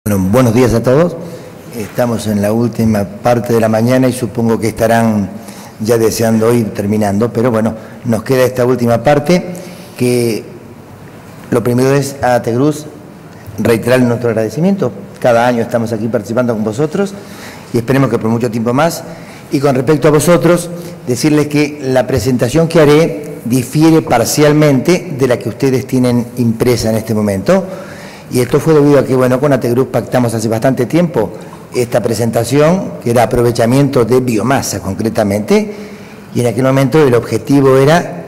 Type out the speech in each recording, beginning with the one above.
Bueno, buenos días a todos. Estamos en la última parte de la mañana y supongo que estarán ya deseando ir terminando, pero bueno, nos queda esta última parte, que lo primero es a ATEGRUS reiterar nuestro agradecimiento. Cada año estamos aquí participando con vosotros y esperemos que por mucho tiempo más. Y con respecto a vosotros, decirles que la presentación que haré difiere parcialmente de la que ustedes tienen impresa en este momento. Y esto fue debido a que, bueno, con ATEGRUS pactamos hace bastante tiempo esta presentación, que era aprovechamiento de biomasa concretamente, y en aquel momento el objetivo era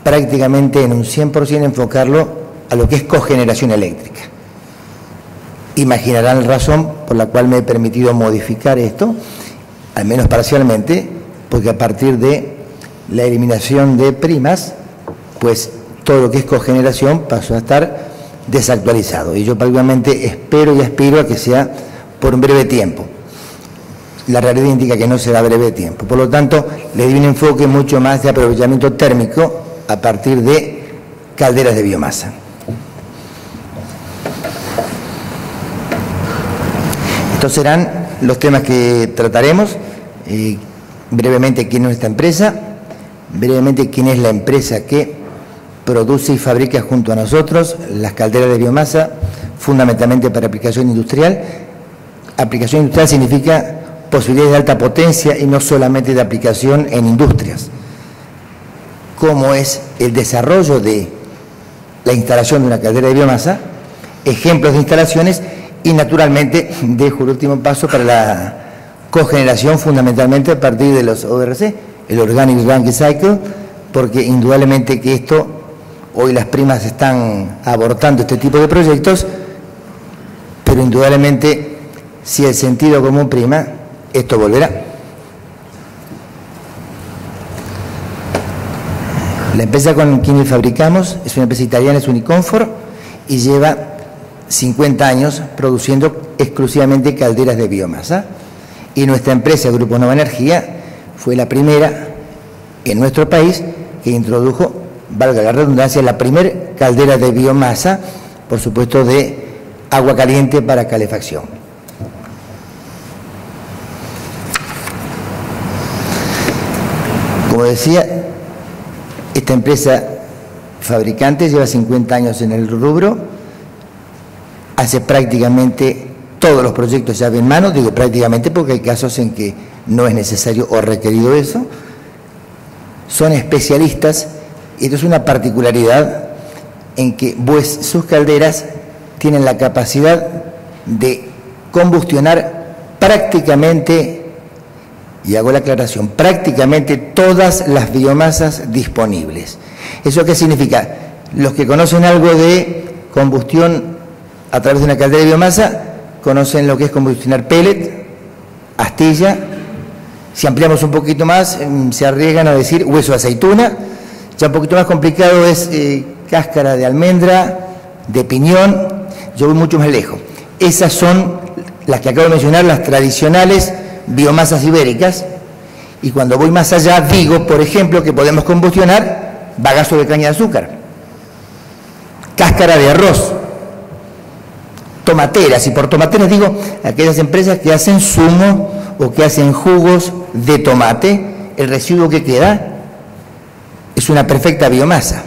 prácticamente en un 100% enfocarlo a lo que es cogeneración eléctrica. Imaginarán la razón por la cual me he permitido modificar esto, al menos parcialmente, porque a partir de la eliminación de primas, pues todo lo que es cogeneración pasó a estar desactualizado, y yo prácticamente espero y aspiro a que sea por un breve tiempo. La realidad indica que no será breve tiempo, por lo tanto le doy un enfoque mucho más de aprovechamiento térmico a partir de calderas de biomasa. Estos serán los temas que trataremos. Brevemente, quién es nuestra empresa, brevemente quién es la empresa que produce y fabrica junto a nosotros las calderas de biomasa, fundamentalmente para aplicación industrial. Aplicación industrial significa posibilidades de alta potencia y no solamente de aplicación en industrias. Cómo es el desarrollo de la instalación de una caldera de biomasa, ejemplos de instalaciones y, naturalmente, dejo el último paso para la cogeneración, fundamentalmente a partir de los ORC, el Organic Rankine Cycle, porque indudablemente que esto, hoy las primas están abortando este tipo de proyectos, pero indudablemente si el sentido común prima, esto volverá. La empresa con quien fabricamos es una empresa italiana, es Uniconfor, y lleva 50 años produciendo exclusivamente calderas de biomasa. Y nuestra empresa, Grupo Nova Energía, fue la primera en nuestro país que introdujo, valga la redundancia, la primer caldera de biomasa, por supuesto de agua caliente para calefacción. Como decía, esta empresa fabricante lleva 50 años en el rubro, hace prácticamente todos los proyectos llave en mano, digo prácticamente porque hay casos en que no es necesario o requerido eso. Son especialistas, y esto es una particularidad en que pues, sus calderas tienen la capacidad de combustionar prácticamente, y hago la aclaración, prácticamente todas las biomasas disponibles. ¿Eso qué significa? Los que conocen algo de combustión a través de una caldera de biomasa, conocen lo que es combustionar pellet, astilla. Si ampliamos un poquito más, se arriesgan a decir hueso de aceituna. Ya un poquito más complicado es cáscara de almendra, de piñón. Yo voy mucho más lejos. Esas son las que acabo de mencionar, las tradicionales biomasas ibéricas. Y cuando voy más allá, digo, por ejemplo, que podemos combustionar bagazo de caña de azúcar, cáscara de arroz, tomateras. Y por tomateras digo aquellas empresas que hacen zumo o que hacen jugos de tomate. El residuo que queda es una perfecta biomasa,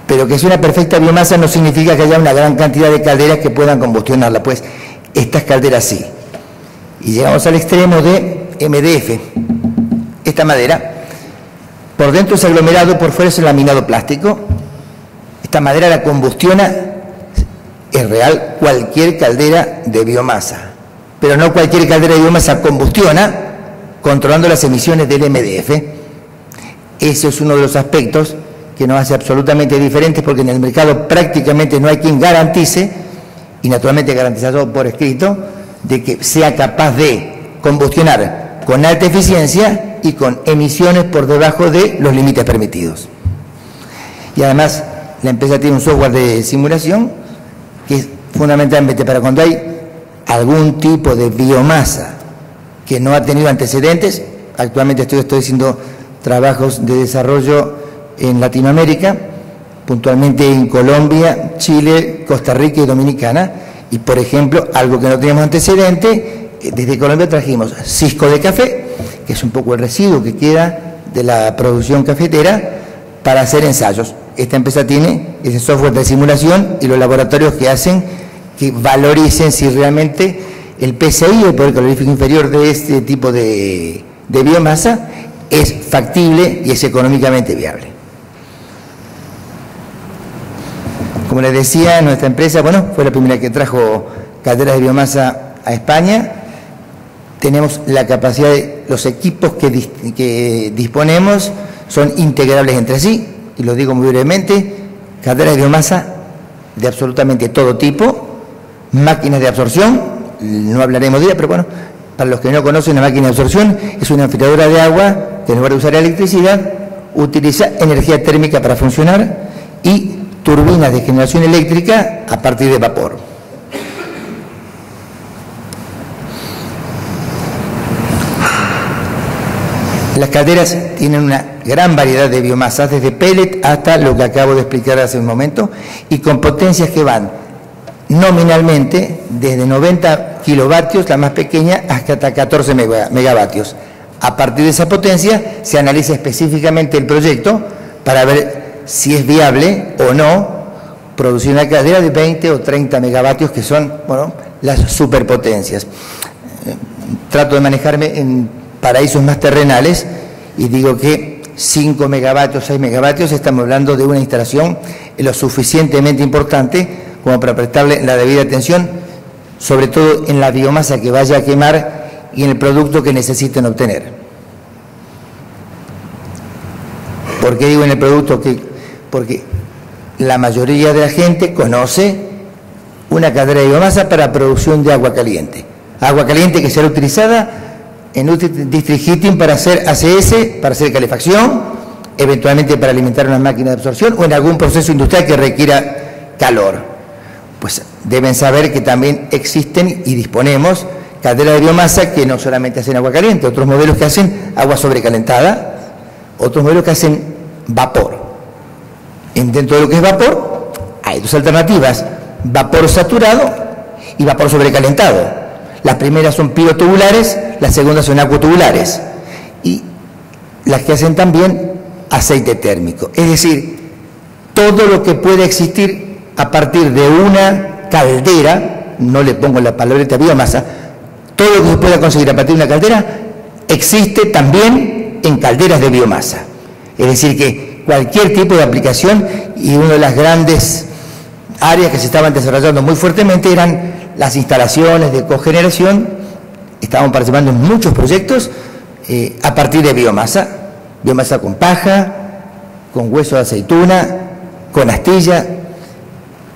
pero que es una perfecta biomasa no significa que haya una gran cantidad de calderas que puedan combustionarla, pues estas calderas sí. Y llegamos al extremo de MDF. Esta madera, por dentro es aglomerado, por fuera es laminado plástico. Esta madera la combustiona, es real, cualquier caldera de biomasa, pero no cualquier caldera de biomasa combustiona controlando las emisiones del MDF. Ese es uno de los aspectos que nos hace absolutamente diferentes, porque en el mercado prácticamente no hay quien garantice, y naturalmente garantizado por escrito, de que sea capaz de combustionar con alta eficiencia y con emisiones por debajo de los límites permitidos. Y además la empresa tiene un software de simulación que es fundamentalmente para cuando hay algún tipo de biomasa que no ha tenido antecedentes. Actualmente estoy haciendo trabajos de desarrollo en Latinoamérica, puntualmente en Colombia, Chile, Costa Rica y Dominicana, Y por ejemplo, algo que no teníamos antecedente, desde Colombia trajimos cisco de café, que es un poco el residuo que queda de la producción cafetera, para hacer ensayos. Esta empresa tiene ese software de simulación y los laboratorios que hacen que valoricen si realmente el PCI, el poder calorífico inferior de este tipo de biomasa, es factible y es económicamente viable. Como les decía, nuestra empresa, bueno, fue la primera que trajo calderas de biomasa a España. Tenemos la capacidad de, los equipos que disponemos son integrables entre sí, y lo digo muy brevemente, calderas de biomasa de absolutamente todo tipo, máquinas de absorción, no hablaremos de ella, pero bueno, para los que no conocen, una máquina de absorción es una filtradora de agua que en lugar de usar electricidad, utiliza energía térmica para funcionar y turbinas de generación eléctrica a partir de vapor. Las calderas tienen una gran variedad de biomasas, desde pellet hasta lo que acabo de explicar hace un momento, y con potencias que van nominalmente desde 90 kilovatios, la más pequeña, hasta 14 megavatios. A partir de esa potencia se analiza específicamente el proyecto para ver si es viable o no producir una caldera de 20 o 30 megavatios, que son, bueno, las superpotencias. Trato de manejarme en paraísos más terrenales y digo que 5 megavatios, 6 megavatios, estamos hablando de una instalación lo suficientemente importante como para prestarle la debida atención, sobre todo en la biomasa que vaya a quemar y en el producto que necesiten obtener. ¿Por qué digo en el producto? Porque la mayoría de la gente conoce una caldera de biomasa para producción de agua caliente. Agua caliente que será utilizada en un district heating para hacer ACS, para hacer calefacción, eventualmente para alimentar una máquina de absorción o en algún proceso industrial que requiera calor. Pues deben saber que también existen y disponemos calderas de biomasa que no solamente hacen agua caliente, otros modelos que hacen agua sobrecalentada, otros modelos que hacen vapor. Dentro de lo que es vapor, hay dos alternativas: vapor saturado y vapor sobrecalentado. Las primeras son pirotubulares, las segundas son acuatubulares. Y las que hacen también aceite térmico. Es decir, todo lo que puede existir a partir de una caldera, no le pongo la palabrita biomasa, todo lo que se pueda conseguir a partir de una caldera existe también en calderas de biomasa. Es decir, que cualquier tipo de aplicación, y una de las grandes áreas que se estaban desarrollando muy fuertemente eran las instalaciones de cogeneración. Estaban participando en muchos proyectos a partir de biomasa, biomasa con paja, con hueso de aceituna, con astilla,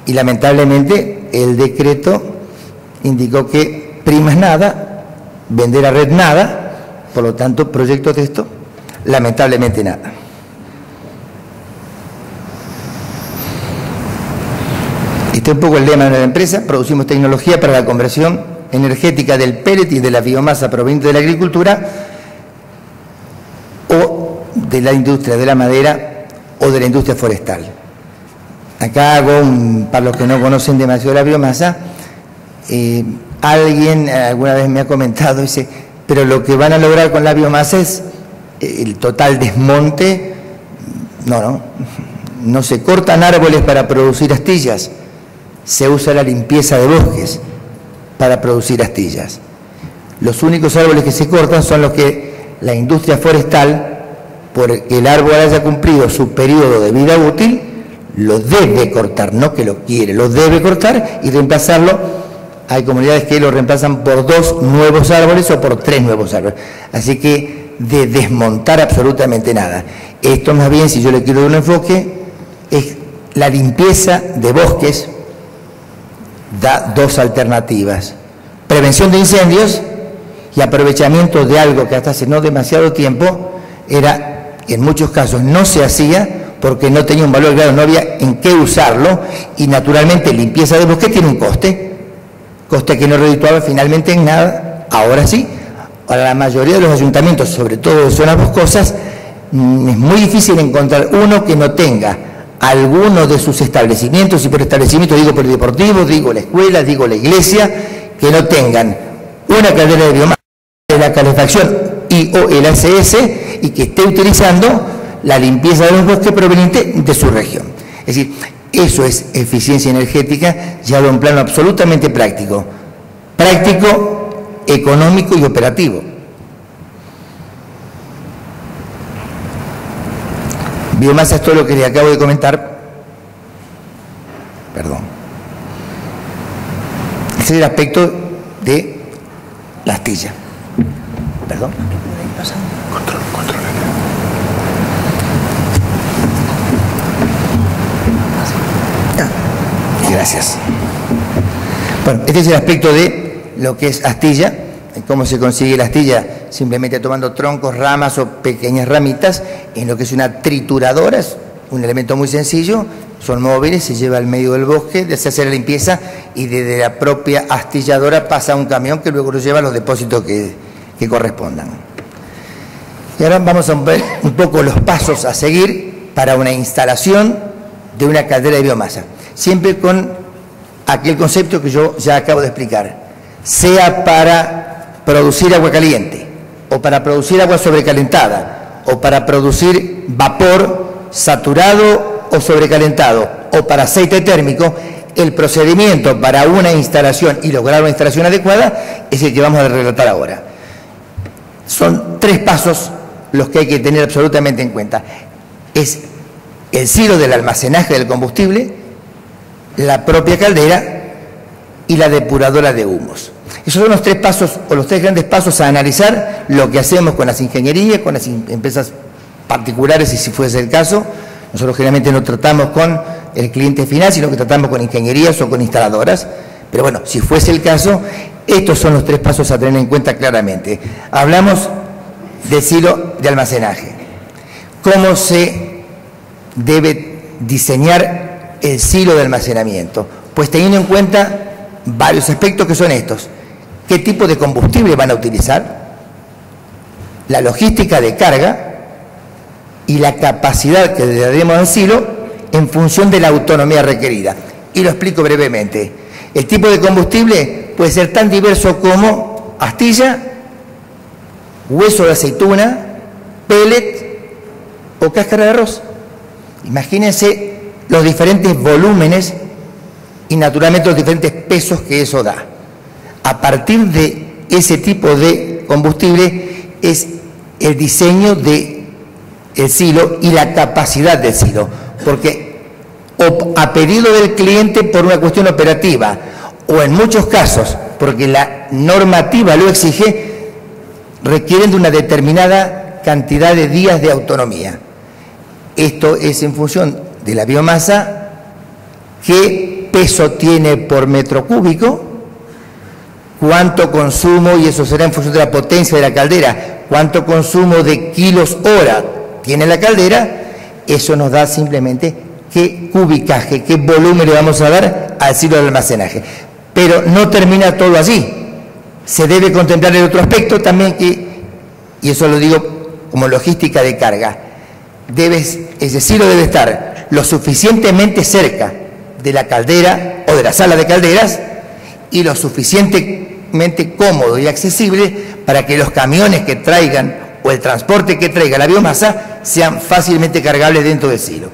y lamentablemente el decreto indicó que primas nada, vender a red nada, por lo tanto proyectos de esto, lamentablemente nada. Este es un poco el lema de la empresa: producimos tecnología para la conversión energética del pellet y de la biomasa proveniente de la agricultura o de la industria de la madera o de la industria forestal. Acá hago para los que no conocen demasiado la biomasa, alguien alguna vez me ha comentado, dice, pero lo que van a lograr con la biomasa es el total desmonte. No se cortan árboles para producir astillas, se usa la limpieza de bosques para producir astillas. Los únicos árboles que se cortan son los que la industria forestal, porque el árbol haya cumplido su periodo de vida útil, lo debe cortar, no que lo quiere, lo debe cortar y reemplazarlo. Hay comunidades que lo reemplazan por 2 nuevos árboles o por 3 nuevos árboles. Así que de desmontar absolutamente nada. Esto más bien, si yo le quiero dar un enfoque, es la limpieza de bosques. Da 2 alternativas: prevención de incendios y aprovechamiento de algo que hasta hace no demasiado tiempo era, en muchos casos no se hacía porque no tenía un valor agregado, no había en qué usarlo, y naturalmente limpieza de bosque tiene un coste que no redituaba finalmente en nada. Ahora sí, para la mayoría de los ayuntamientos, sobre todo de zonas boscosas, es muy difícil encontrar uno que no tenga algunos de sus establecimientos, y por establecimiento digo polideportivo, digo la escuela, digo la iglesia, que no tengan una caldera de biomasa de la calefacción y o el ACS y que esté utilizando la limpieza de los bosques proveniente de su región. Es decir, eso es eficiencia energética llevado a un plano absolutamente práctico, económico y operativo. Biomasa es todo lo que les acabo de comentar. Perdón. Ese es el aspecto de la astilla. Perdón. Control. Gracias. Bueno, este es el aspecto de lo que es astilla. ¿Cómo se consigue la astilla? Simplemente tomando troncos, ramas o pequeñas ramitas en lo que es una trituradora, es un elemento muy sencillo, son móviles, se lleva al medio del bosque, se hace la limpieza y desde la propia astilladora pasa un camión que luego lo lleva a los depósitos que correspondan. Y ahora vamos a ver un poco los pasos a seguir para una instalación de una caldera de biomasa, siempre con aquel concepto que yo ya acabo de explicar, sea para producir agua caliente, o para producir agua sobrecalentada, o para producir vapor saturado o sobrecalentado, o para aceite térmico, el procedimiento para una instalación y lograr una instalación adecuada es el que vamos a relatar ahora. Son 3 pasos los que hay que tener absolutamente en cuenta. Es el silo del almacenaje del combustible, la propia caldera y la depuradora de humos. Esos son los 3 pasos, o los 3 grandes pasos a analizar lo que hacemos con las ingenierías, con las empresas particulares, y si fuese el caso. Nosotros generalmente no tratamos con el cliente final, sino que tratamos con ingenierías o con instaladoras. Pero bueno, si fuese el caso, estos son los 3 pasos a tener en cuenta claramente. Hablamos del silo de almacenaje. ¿Cómo se debe diseñar el silo de almacenamiento? Pues teniendo en cuenta varios aspectos que son estos. ¿Qué tipo de combustible van a utilizar? La logística de carga y la capacidad que le daremos al silo en función de la autonomía requerida. Y lo explico brevemente. El tipo de combustible puede ser tan diverso como astilla, hueso de aceituna, pellet o cáscara de arroz. Imagínense los diferentes volúmenes y naturalmente los diferentes pesos que eso da. A partir de ese tipo de combustible es el diseño del silo y la capacidad del silo, porque o a pedido del cliente por una cuestión operativa o en muchos casos porque la normativa lo exige, requieren de una determinada cantidad de días de autonomía. Esto es en función de la biomasa, qué peso tiene por metro cúbico, cuánto consumo, y eso será en función de la potencia de la caldera, cuánto consumo de kilos hora tiene la caldera. Eso nos da simplemente qué cubicaje, qué volumen le vamos a dar al silo de almacenaje. Pero no termina todo allí. Se debe contemplar el otro aspecto también y eso lo digo como logística de carga. Ese silo debe estar lo suficientemente cerca de la caldera o de la sala de calderas y lo suficientemente cómodo y accesible para que los camiones que traigan o el transporte que traiga la biomasa sean fácilmente cargables dentro del silo.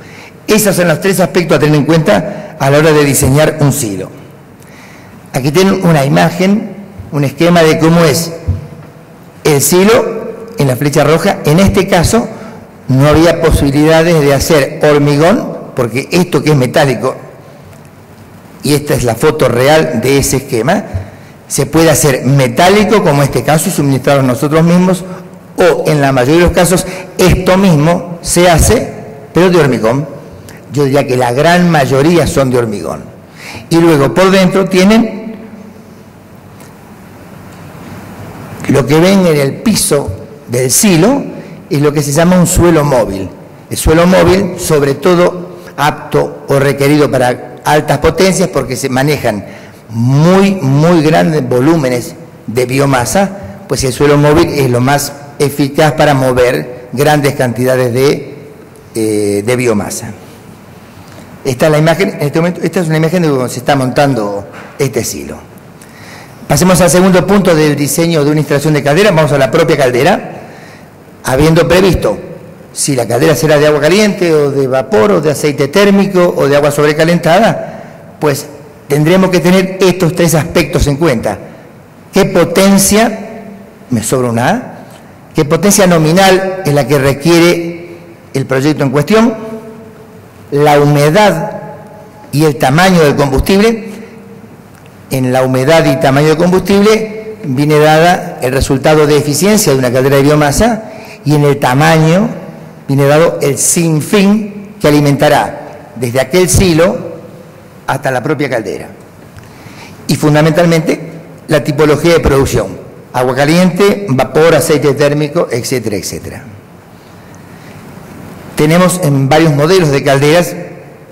Esos son los 3 aspectos a tener en cuenta a la hora de diseñar un silo. Aquí tienen una imagen, un esquema de cómo es el silo en la flecha roja. En este caso no había posibilidades de hacer hormigón, porque esto que es metálico, y esta es la foto real de ese esquema, se puede hacer metálico, como en este caso, y suministrarlo nosotros mismos, o en la mayoría de los casos esto mismo se hace, pero de hormigón. Yo diría que la gran mayoría son de hormigón. Y luego por dentro tienen lo que ven en el piso del silo, es lo que se llama un suelo móvil. El suelo móvil, sobre todo apto o requerido para altas potencias, porque se manejan muy grandes volúmenes de biomasa, pues el suelo móvil es lo más eficaz para mover grandes cantidades de biomasa. Esta es la imagen, en este momento, esta es una imagen de cómo se está montando este silo. Pasemos al segundo punto del diseño de una instalación de caldera. Vamos a la propia caldera, habiendo previsto si la caldera será de agua caliente o de vapor o de aceite térmico o de agua sobrecalentada, pues tendremos que tener estos tres aspectos en cuenta. ¿Qué potencia, me sobra una A, qué potencia nominal es la que requiere el proyecto en cuestión? La humedad y el tamaño del combustible. En la humedad y tamaño del combustible viene dada el resultado de eficiencia de una caldera de biomasa, y en el tamaño viene dado el sinfín que alimentará desde aquel silo hasta la propia caldera. Y fundamentalmente la tipología de producción: agua caliente, vapor, aceite térmico, etcétera, etcétera. Tenemos en varios modelos de calderas,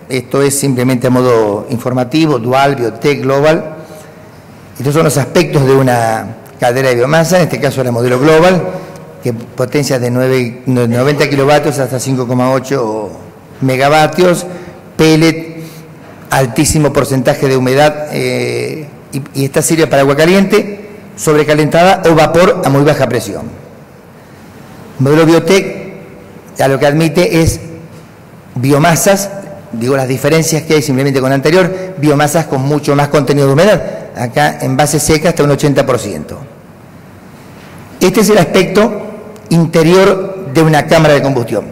esto es simplemente a modo informativo, Dual, Biotech, Global. Estos son los aspectos de una caldera de biomasa, en este caso la modelo Global, que potencia de 90 kilovatios hasta 5,8 megavatios, pellet, altísimo porcentaje de humedad, y esta sirve para agua caliente, sobrecalentada o vapor a muy baja presión. El modelo Biotech ya lo que admite es biomasas, digo las diferencias que hay simplemente con la anterior, biomasas con mucho más contenido de humedad, acá en base seca hasta un 80%. Este es el aspecto interior de una cámara de combustión,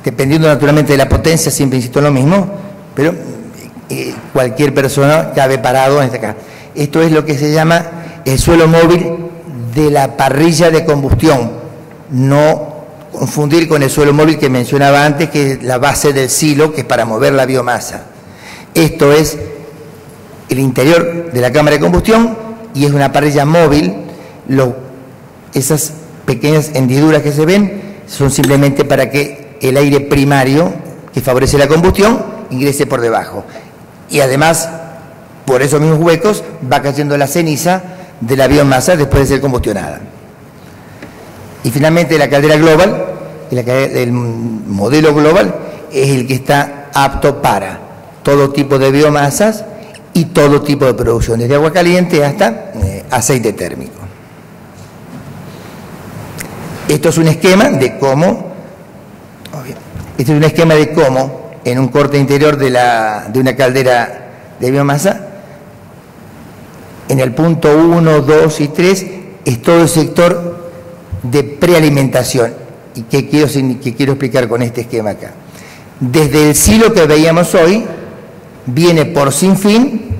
dependiendo naturalmente de la potencia, siempre insisto en lo mismo, pero cualquier persona cabe parado en este caso. Esto es lo que se llama el suelo móvil de la parrilla de combustión, no confundir con el suelo móvil que mencionaba antes, que es la base del silo, que es para mover la biomasa. Esto es el interior de la cámara de combustión y es una parrilla móvil. Esas pequeñas hendiduras que se ven son simplemente para que el aire primario, que favorece la combustión, ingrese por debajo. Y además, por esos mismos huecos, va cayendo la ceniza de la biomasa después de ser combustionada. Y finalmente la caldera Global, el modelo Global, es el que está apto para todo tipo de biomasas y todo tipo de producción, desde agua caliente hasta aceite térmico. Esto es un esquema de cómo, en un corte interior de una caldera de biomasa, en el punto 1, 2 y 3 es todo el sector de prealimentación. ¿Y qué quiero explicar con este esquema acá? Desde el silo que veíamos hoy, viene por sinfín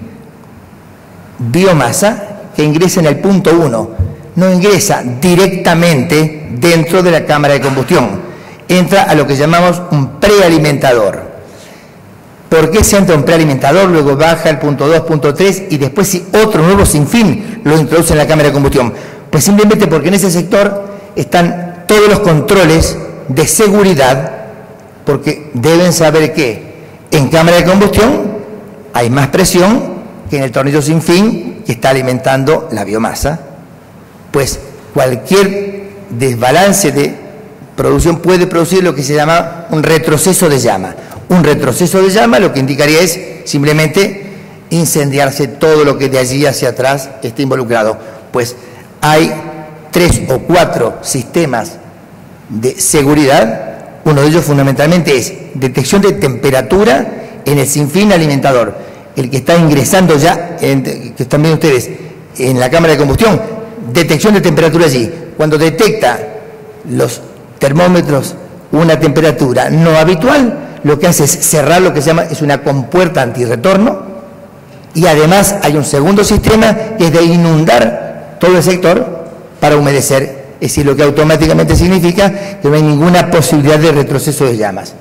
biomasa que ingresa en el punto 1. No ingresa directamente dentro de la cámara de combustión. Entra a lo que llamamos un prealimentador. ¿Por qué se entra un prealimentador? Luego baja el punto 2, punto 3 y después si otro nuevo sinfín lo introduce en la cámara de combustión. Pues simplemente porque en ese sector están todos los controles de seguridad, porque deben saber que en cámara de combustión hay más presión que en el tornillo sin fin que está alimentando la biomasa. Pues cualquier desbalance de producción puede producir lo que se llama un retroceso de llama. Un retroceso de llama lo que indicaría es simplemente incendiarse todo lo que de allí hacia atrás esté involucrado. Pues hay 3 o 4 sistemas de seguridad. Uno de ellos fundamentalmente es detección de temperatura en el sinfín alimentador. El que está ingresando ya, que están viendo ustedes, en la cámara de combustión, detección de temperatura allí. Cuando detecta los termómetros una temperatura no habitual, lo que hace es cerrar lo que se llama, es una compuerta antirretorno, y además hay un segundo sistema que es de inundar todo el sector para humedecer, es decir, lo que automáticamente significa que no hay ninguna posibilidad de retroceso de llamas.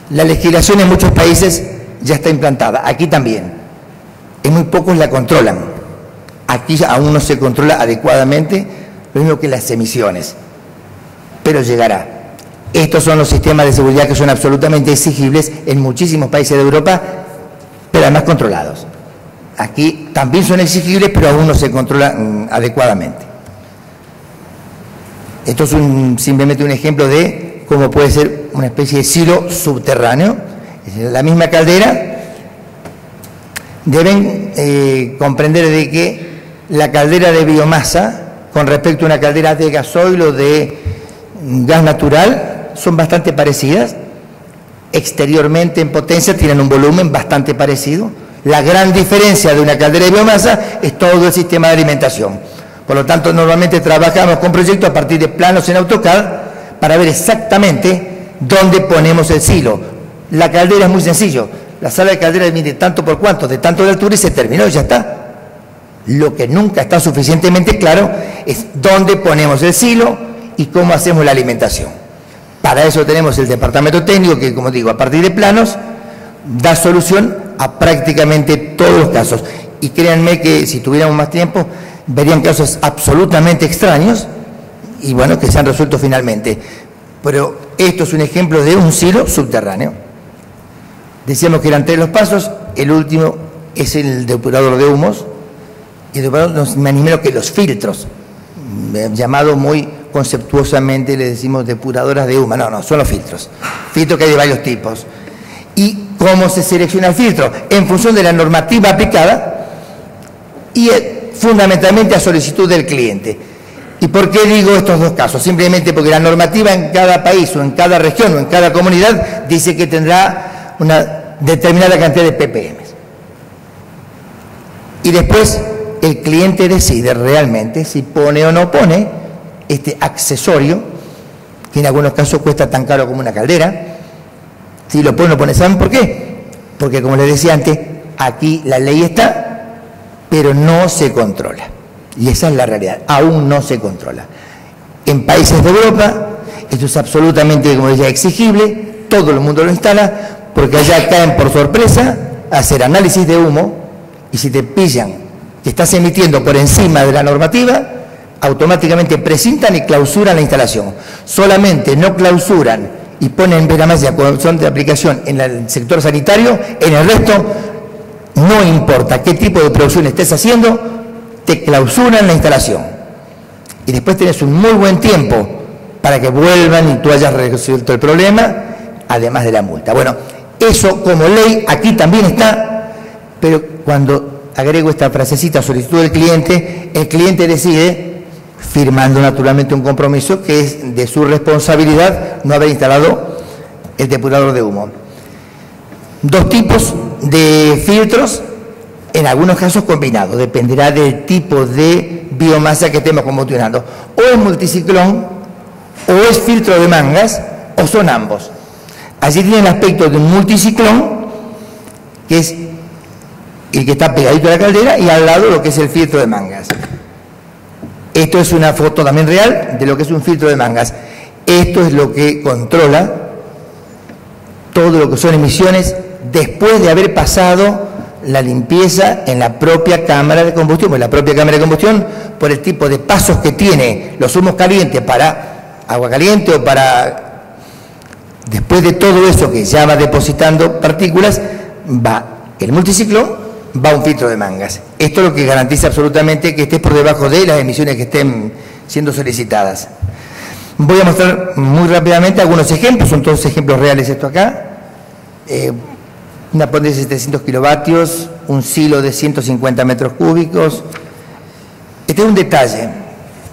La legislación en muchos países ya está implantada, aquí también. En muy pocos la controlan. Aquí aún no se controla adecuadamente, lo mismo que las emisiones, pero llegará. Estos son los sistemas de seguridad que son absolutamente exigibles en muchísimos países de Europa, pero además controlados. Aquí también son exigibles, pero aún no se controlan adecuadamente. Esto es simplemente un ejemplo de cómo puede ser una especie de silo subterráneo Es decir, la misma caldera, deben comprender de que la caldera de biomasa con respecto a una caldera de gasoil o de gas natural son bastante parecidas. Exteriormente en potencia tienen un volumen bastante parecido. La gran diferencia de una caldera de biomasa es todo el sistema de alimentación. Por lo tanto, normalmente trabajamos con proyectos a partir de planos en AutoCAD para ver exactamente dónde ponemos el silo. La caldera es muy sencillo. La sala de caldera mide tanto por cuánto, de tanto de altura y se terminó y ya está. Lo que nunca está suficientemente claro es dónde ponemos el silo y cómo hacemos la alimentación. Para eso tenemos el departamento técnico que, como digo, a partir de planos da solución a prácticamente todos los casos. Y créanme que si tuviéramos más tiempo, verían casos absolutamente extraños y bueno, que se han resuelto finalmente. Pero esto es un ejemplo de un silo subterráneo. Decíamos que eran 3 los pasos, el último es el depurador de humos, y el depurador no es más ni menos que los filtros, llamado muy conceptuosamente, le decimos depuradoras de humo. No, son los filtros que hay de varios tipos. ¿Y cómo se selecciona el filtro? En función de la normativa aplicada y fundamentalmente a solicitud del cliente. ¿Y por qué digo estos dos casos? Simplemente porque la normativa en cada país o en cada región o en cada comunidad dice que tendrá una determinada cantidad de ppm. Y después el cliente decide realmente si pone o no pone este accesorio, que en algunos casos cuesta tan caro como una caldera. Si lo pone o no pone, ¿saben por qué? Porque, como les decía antes, aquí la ley está, pero no se controla. Y esa es la realidad, aún no se controla. En países de Europa, esto es absolutamente, como decía, exigible, todo el mundo lo instala, porque allá caen por sorpresa a hacer análisis de humo, y si te pillan que estás emitiendo por encima de la normativa, automáticamente precintan y clausuran la instalación. Solamente no clausuran y ponen veramalla con opción de aplicación en el sector sanitario, en el resto, no importa qué tipo de producción estés haciendo, te clausuran la instalación. Y después tenés un muy buen tiempo para que vuelvan y tú hayas resuelto el problema, además de la multa. Bueno, eso como ley aquí también está, pero cuando agrego esta frasecita, solicitud del cliente, el cliente decide, firmando naturalmente un compromiso que es de su responsabilidad no haber instalado el depurador de humo. 2 tipos de filtros, en algunos casos combinados, dependerá del tipo de biomasa que estemos combustionando. O es multiciclón, o es filtro de mangas, o son ambos. Allí tiene el aspecto de un multiciclón, que es el que está pegadito a la caldera, y al lado lo que es el filtro de mangas. Esto es una foto también real de lo que es un filtro de mangas. Esto es lo que controla todo lo que son emisiones después de haber pasado la limpieza en la propia cámara de combustión. En la propia cámara de combustión, por el tipo de pasos que tiene los humos calientes para agua caliente o para... Después de todo eso que ya va depositando partículas, va el multiciclón, va un filtro de mangas. Esto es lo que garantiza absolutamente que estés por debajo de las emisiones que estén siendo solicitadas. Voy a mostrar muy rápidamente algunos ejemplos, son todos ejemplos reales esto acá. Una potencia de 700 kilovatios, un silo de 150 metros cúbicos. Este es un detalle.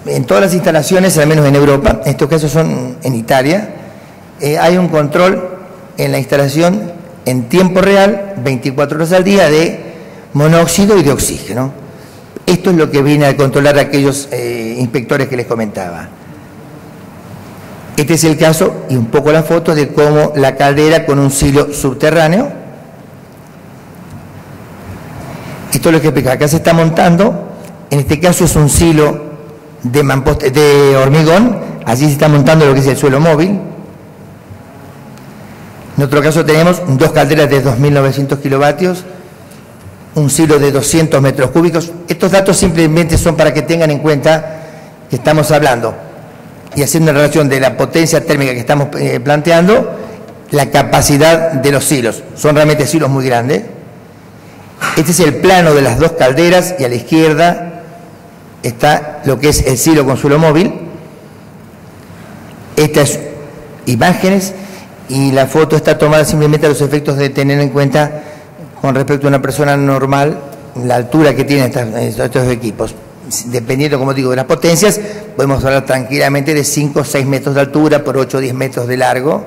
En todas las instalaciones, al menos en Europa, en estos casos son en Italia, hay un control en la instalación en tiempo real, 24 horas al día, de monóxido y de oxígeno. Esto es lo que viene a controlar a aquellos inspectores que les comentaba. Este es el caso y un poco la foto de cómo la caldera con un silo subterráneo. Esto es lo que explica. Acá se está montando, en este caso es un silo de hormigón, allí se está montando lo que es el suelo móvil. En otro caso tenemos 2 calderas de 2.900 kilovatios, un silo de 200 metros cúbicos. Estos datos simplemente son para que tengan en cuenta que estamos hablando y haciendo una relación de la potencia térmica que estamos planteando, la capacidad de los silos. Son realmente silos muy grandes. Este es el plano de las 2 calderas y a la izquierda está lo que es el silo con suelo móvil. Estas imágenes y la foto está tomada simplemente a los efectos de tener en cuenta, con respecto a una persona normal, la altura que tienen estos equipos. Dependiendo, como digo, de las potencias, podemos hablar tranquilamente de 5 o 6 metros de altura por 8 o 10 metros de largo.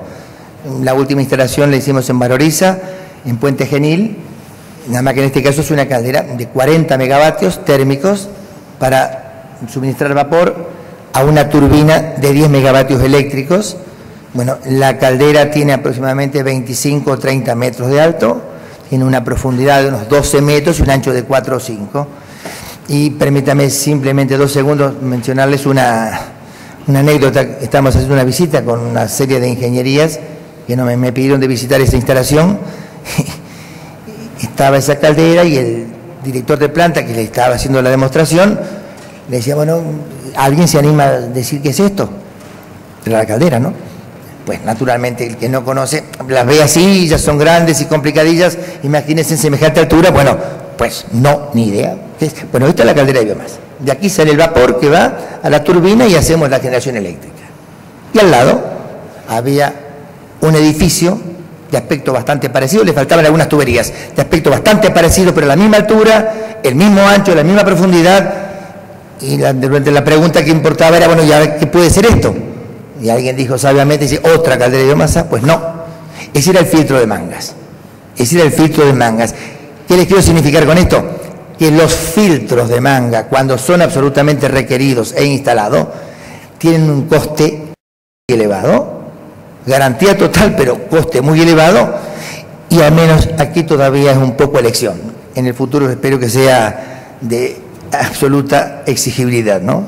La última instalación la hicimos en Valoriza, en Puente Genil, nada más que en este caso es una caldera de 40 megavatios térmicos para suministrar vapor a una turbina de 10 megavatios eléctricos. Bueno, la caldera tiene aproximadamente 25 o 30 metros de alto, tiene una profundidad de unos 12 metros y un ancho de 4 o 5. Y permítame simplemente 2 segundos mencionarles una anécdota. Estamos haciendo una visita con una serie de ingenierías que me pidieron de visitar esa instalación. Estaba esa caldera y el director de planta que le estaba haciendo la demostración le decía, bueno, ¿alguien se anima a decir qué es esto? Era la caldera, ¿no? Pues naturalmente el que no conoce las ve así, ya son grandes y complicadillas, imagínense en semejante altura. Bueno, pues no, ni idea. Bueno, esta es la caldera de biomasa. De aquí sale el vapor que va a la turbina y hacemos la generación eléctrica. Y al lado había un edificio de aspecto bastante parecido, le faltaban algunas tuberías, de aspecto bastante parecido, pero a la misma altura, el mismo ancho, la misma profundidad. Y la pregunta que importaba era, bueno, ¿ya qué puede ser esto? Y alguien dijo sabiamente, dice, ¿otra caldera de biomasa? Pues no, ese era el filtro de mangas. Ese era el filtro de mangas. ¿Qué les quiero significar con esto? Que los filtros de manga, cuando son absolutamente requeridos e instalados, tienen un coste muy elevado, garantía total, pero coste muy elevado, y al menos aquí todavía es un poco elección. En el futuro espero que sea de absoluta exigibilidad, ¿no?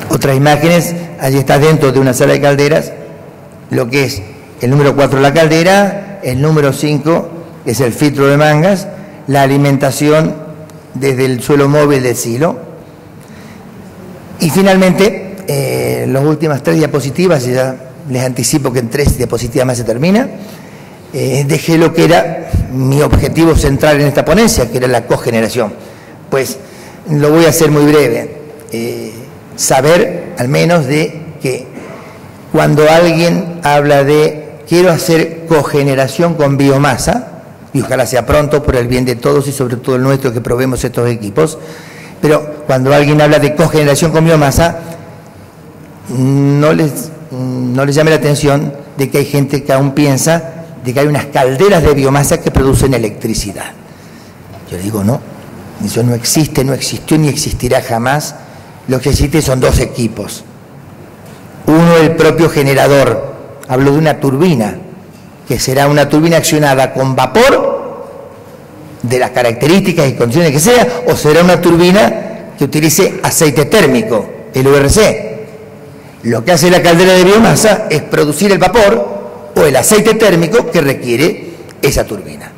Otras imágenes, allí está dentro de una sala de calderas, lo que es el número 4 la caldera, el número 5 es el filtro de mangas, la alimentación desde el suelo móvil del silo. Y finalmente, las últimas 3 diapositivas, y ya les anticipo que en 3 diapositivas más se termina, dejé lo que era mi objetivo central en esta ponencia, que era la cogeneración. Pues lo voy a hacer muy breve. Saber al menos de que cuando alguien habla de quiero hacer cogeneración con biomasa, y ojalá sea pronto por el bien de todos y sobre todo el nuestro que probemos estos equipos, pero cuando alguien habla de cogeneración con biomasa, no les llame la atención de que hay gente que aún piensa de que hay unas calderas de biomasa que producen electricidad. Yo digo, no, eso no existe, no existió ni existirá jamás. Lo que existe son 2 equipos. Uno, el propio generador. Hablo de una turbina, que será una turbina accionada con vapor, de las características y condiciones que sea, o será una turbina que utilice aceite térmico, el URC. Lo que hace la caldera de biomasa es producir el vapor o el aceite térmico que requiere esa turbina.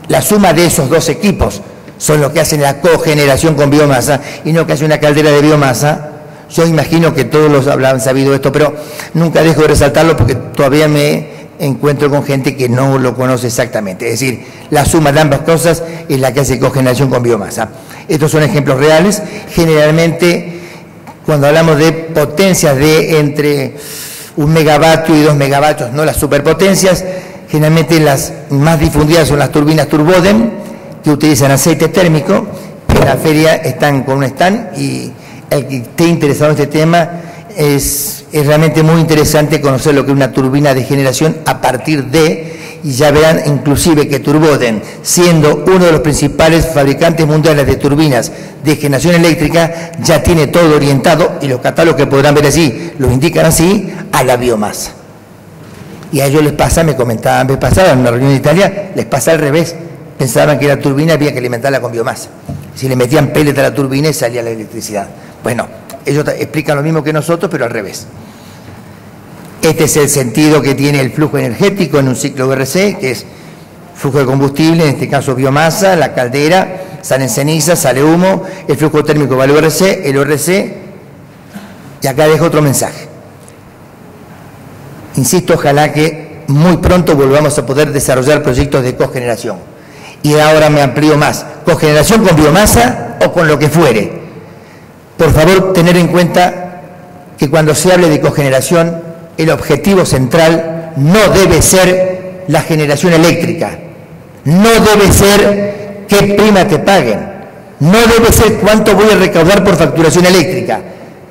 La suma de esos 2 equipos son los que hacen la cogeneración con biomasa y no que hace una caldera de biomasa. Yo imagino que todos los habrán sabido esto, pero nunca dejo de resaltarlo porque todavía me encuentro con gente que no lo conoce exactamente. Es decir, la suma de ambas cosas es la que hace cogeneración con biomasa. Estos son ejemplos reales. Generalmente, cuando hablamos de potencias de entre 1 megavatio y 2 megavatios, no las superpotencias, generalmente las más difundidas son las turbinas Turbodem, que utilizan aceite térmico. En la feria están con un stand y el que esté interesado en este tema es realmente muy interesante conocer lo que es una turbina de generación a partir de, y ya verán inclusive que Turbodem, siendo uno de los principales fabricantes mundiales de turbinas de generación eléctrica, ya tiene todo orientado, y los catálogos que podrán ver así, los indican así, a la biomasa. Y a ellos les pasa, me comentaban vez pasada en una reunión de Italia, les pasa al revés. Pensaban que la turbina había que alimentarla con biomasa. Si le metían pellet a la turbina y salía la electricidad. Bueno, ellos explican lo mismo que nosotros, pero al revés. Este es el sentido que tiene el flujo energético en un ciclo VRC, que es flujo de combustible, en este caso biomasa, la caldera, salen cenizas, sale humo, el flujo térmico va al VRC, el ORC, y acá dejo otro mensaje. Insisto, ojalá que muy pronto volvamos a poder desarrollar proyectos de cogeneración. Y ahora me amplío más, cogeneración con biomasa o con lo que fuere. Por favor, tener en cuenta que cuando se hable de cogeneración el objetivo central no debe ser la generación eléctrica, no debe ser qué prima te paguen, no debe ser cuánto voy a recaudar por facturación eléctrica.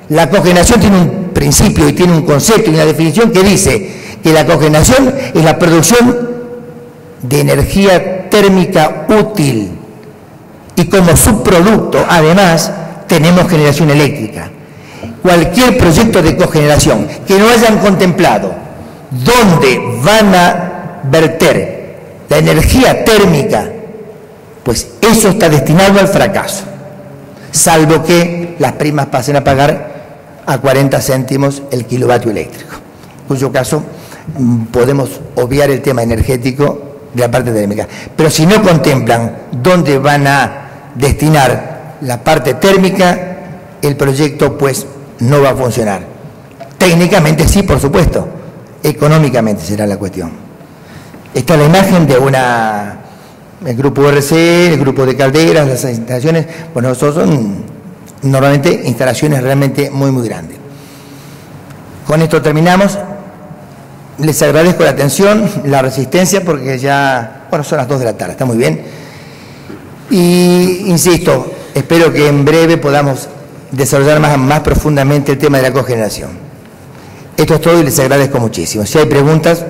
La cogeneración tiene un principio y tiene un concepto y una definición que dice que la cogeneración es la producción de energía térmica útil y como subproducto, además, tenemos generación eléctrica. Cualquier proyecto de cogeneración que no hayan contemplado dónde van a verter la energía térmica, pues eso está destinado al fracaso, salvo que las primas pasen a pagar a 40 céntimos el kilovatio eléctrico, en cuyo caso podemos obviar el tema energético de la parte térmica. Pero si no contemplan dónde van a destinar la parte térmica, el proyecto pues no va a funcionar. Técnicamente sí, por supuesto, económicamente será la cuestión. Esta es la imagen de el grupo URC, el grupo de calderas, las instalaciones, bueno, son normalmente instalaciones realmente muy grandes. Con esto terminamos. Les agradezco la atención, la resistencia, porque ya, bueno, son las 2 de la tarde, está muy bien. Y insisto, espero que en breve podamos desarrollar más profundamente el tema de la cogeneración. Esto es todo y les agradezco muchísimo. Si hay preguntas...